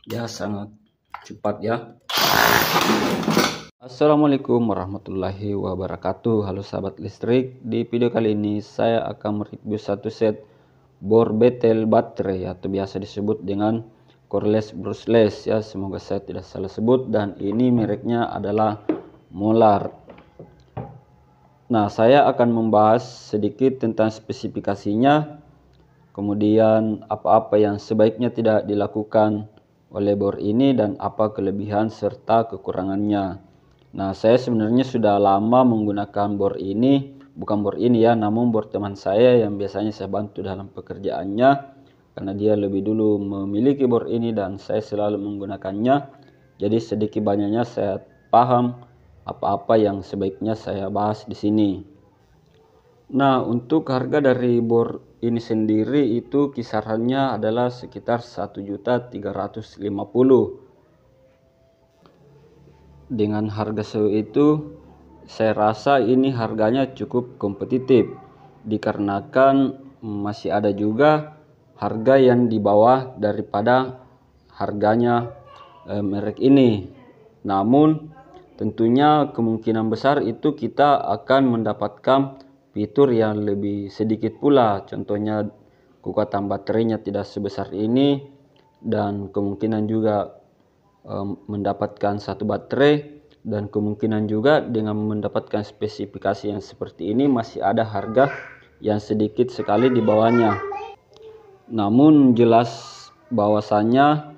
Ya, sangat cepat ya. Assalamualaikum warahmatullahi wabarakatuh. Halo sahabat listrik, di video kali ini saya akan mereview satu set bor betel baterai atau biasa disebut dengan cordless brushless ya, semoga saya tidak salah sebut, dan ini mereknya adalah Molar. Nah, saya akan membahas sedikit tentang spesifikasinya, kemudian apa-apa yang sebaiknya tidak dilakukan oleh bor ini dan apa kelebihan serta kekurangannya. Nah, saya sebenarnya sudah lama menggunakan bor ini, bukan bor ini ya, namun bor teman saya yang biasanya saya bantu dalam pekerjaannya, karena dia lebih dulu memiliki bor ini dan saya selalu menggunakannya. Jadi sedikit banyaknya saya paham apa-apa yang sebaiknya saya bahas di sini. Nah, untuk harga dari bor ini sendiri itu kisarannya adalah sekitar 1.350.000. Dengan harga itu saya rasa ini harganya cukup kompetitif, dikarenakan masih ada juga harga yang di bawah daripada harganya merek ini. Namun tentunya kemungkinan besar itu kita akan mendapatkan fitur yang lebih sedikit pula, contohnya kekuatan baterainya tidak sebesar ini, dan kemungkinan juga mendapatkan satu baterai, dan kemungkinan juga dengan mendapatkan spesifikasi yang seperti ini masih ada harga yang sedikit sekali di bawahnya. Namun jelas bahwasannya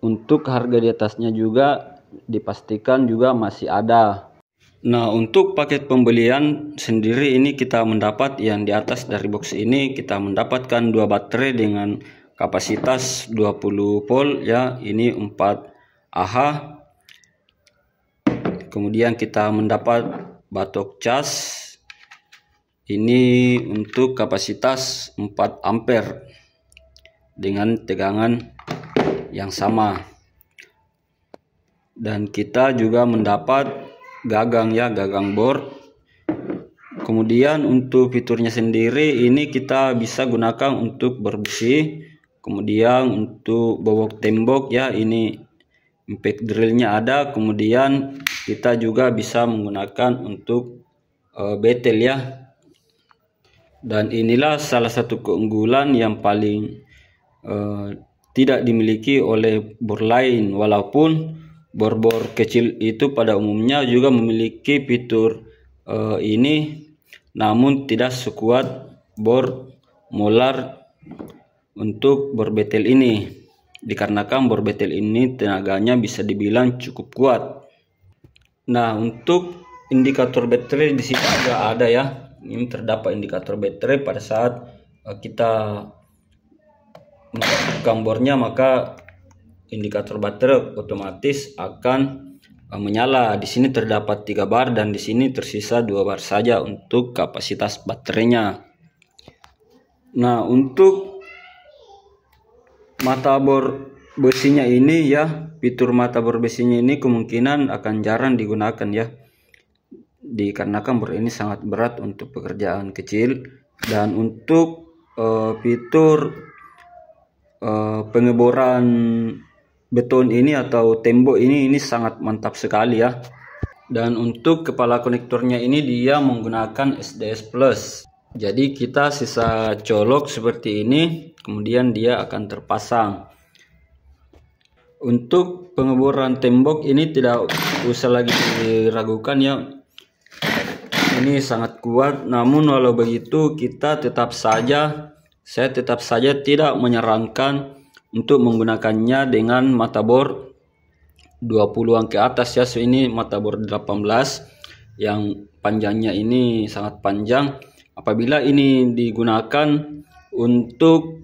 untuk harga di atasnya juga dipastikan juga masih ada. Nah, untuk paket pembelian sendiri ini kita mendapat yang di atas dari box ini kita mendapatkan dua baterai dengan kapasitas 20 volt ya, ini 4 Ah. Kemudian kita mendapat batok cas ini untuk kapasitas 4 ampere dengan tegangan yang sama, dan kita juga mendapat gagang ya, gagang bor. Kemudian untuk fiturnya sendiri ini kita bisa gunakan untuk berbesi, kemudian untuk bobok tembok ya, ini impact drillnya ada, kemudian kita juga bisa menggunakan untuk betel ya. Dan inilah salah satu keunggulan yang paling tidak dimiliki oleh bor lain, walaupun bor-bor kecil itu pada umumnya juga memiliki fitur ini, namun tidak sekuat bor Molar untuk bor betel ini, dikarenakan bor betel ini tenaganya bisa dibilang cukup kuat. Nah, untuk indikator baterai di sini juga ada ya. Ini terdapat indikator baterai pada saat kita mengaktifkan bornya, maka indikator baterai otomatis akan menyala. Di sini terdapat 3 bar dan di sini tersisa 2 bar saja untuk kapasitas baterainya. Nah, untuk mata bor besinya ini ya, fitur mata bor besinya ini kemungkinan akan jarang digunakan ya, dikarenakan bor ini sangat berat untuk pekerjaan kecil. Dan untuk fitur pengeboran beton ini atau tembok ini sangat mantap sekali ya. Dan untuk kepala konektornya ini dia menggunakan SDS plus, jadi kita sisa colok seperti ini, kemudian dia akan terpasang. Untuk pengeboran tembok ini tidak usah lagi diragukan ya, ini sangat kuat. Namun walau begitu saya tetap saja tidak menyarankan untuk menggunakannya dengan mata bor 20-an ke atas ya. So, ini mata bor 18 yang panjangnya ini sangat panjang. Apabila ini digunakan untuk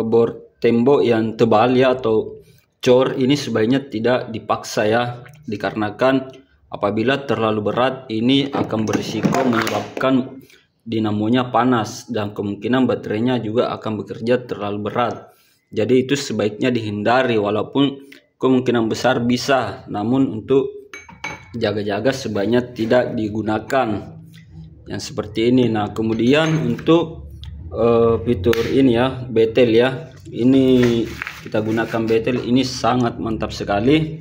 bor tembok yang tebal ya atau cor, ini sebaiknya tidak dipaksa ya, dikarenakan apabila terlalu berat ini akan berisiko menyebabkan dinamonya panas dan kemungkinan baterainya juga akan bekerja terlalu berat. Jadi itu sebaiknya dihindari, walaupun kemungkinan besar bisa, namun untuk jaga-jaga sebaiknya tidak digunakan yang seperti ini. Nah, kemudian untuk fitur ini ya, betel ya, ini kita gunakan betel ini sangat mantap sekali.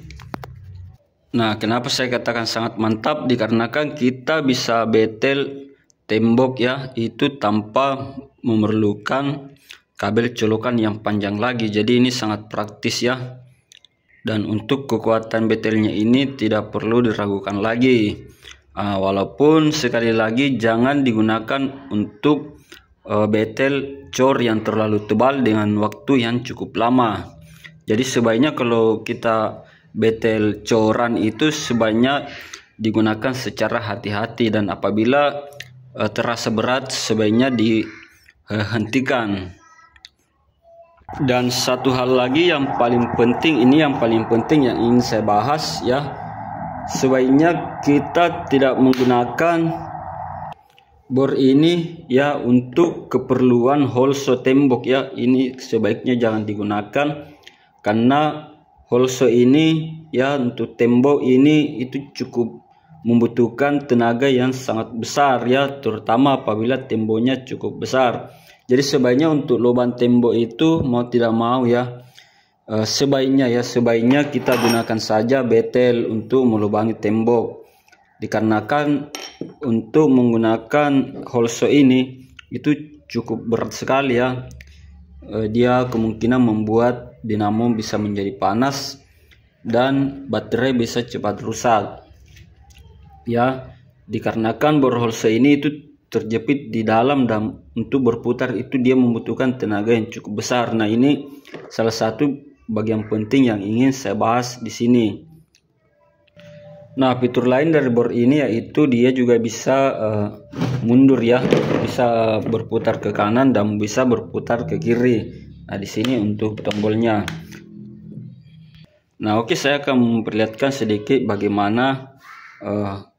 Nah, kenapa saya katakan sangat mantap? Dikarenakan kita bisa betel tembok ya, itu tanpa memerlukan kabel colokan yang panjang lagi. Jadi ini sangat praktis ya. Dan untuk kekuatan betelnya ini tidak perlu diragukan lagi. Walaupun sekali lagi jangan digunakan untuk betel cor yang terlalu tebal dengan waktu yang cukup lama. Jadi sebaiknya kalau kita betel coran itu sebaiknya digunakan secara hati-hati, dan apabila terasa berat sebaiknya dihentikan. Dan satu hal lagi yang paling penting, yang ingin saya bahas ya, sebaiknya kita tidak menggunakan bor ini ya untuk keperluan holso tembok ya. Ini sebaiknya jangan digunakan, karena holso ini ya untuk tembok ini itu cukup membutuhkan tenaga yang sangat besar ya, terutama apabila temboknya cukup besar. Jadi sebaiknya untuk lubang tembok itu mau tidak mau ya, sebaiknya kita gunakan saja betel untuk melubangi tembok. Dikarenakan untuk menggunakan holso ini itu cukup berat sekali ya. Dia kemungkinan membuat dinamo bisa menjadi panas dan baterai bisa cepat rusak ya, dikarenakan bor holso ini itu terjepit di dalam, dan untuk berputar itu dia membutuhkan tenaga yang cukup besar. Nah, ini salah satu bagian penting yang ingin saya bahas di sini. Nah, fitur lain dari bor ini yaitu dia juga bisa mundur ya, bisa berputar ke kanan dan bisa berputar ke kiri. Nah, di sini untuk tombolnya. Nah, oke, saya akan memperlihatkan sedikit bagaimana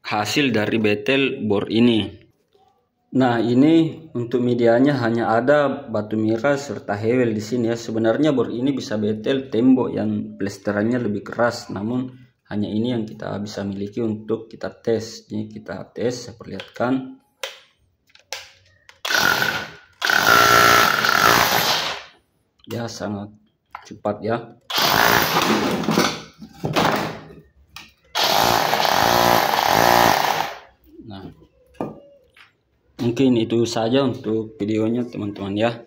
hasil dari betel bor ini. Nah, ini untuk medianya hanya ada batu miras serta hewel di sini ya. Sebenarnya bor ini bisa betel tembok yang plesterannya lebih keras, namun hanya ini yang kita bisa miliki untuk kita tes. Jadi kita tes, saya perlihatkan. Ya, sangat cepat ya. Nah, mungkin itu saja untuk videonya teman-teman ya.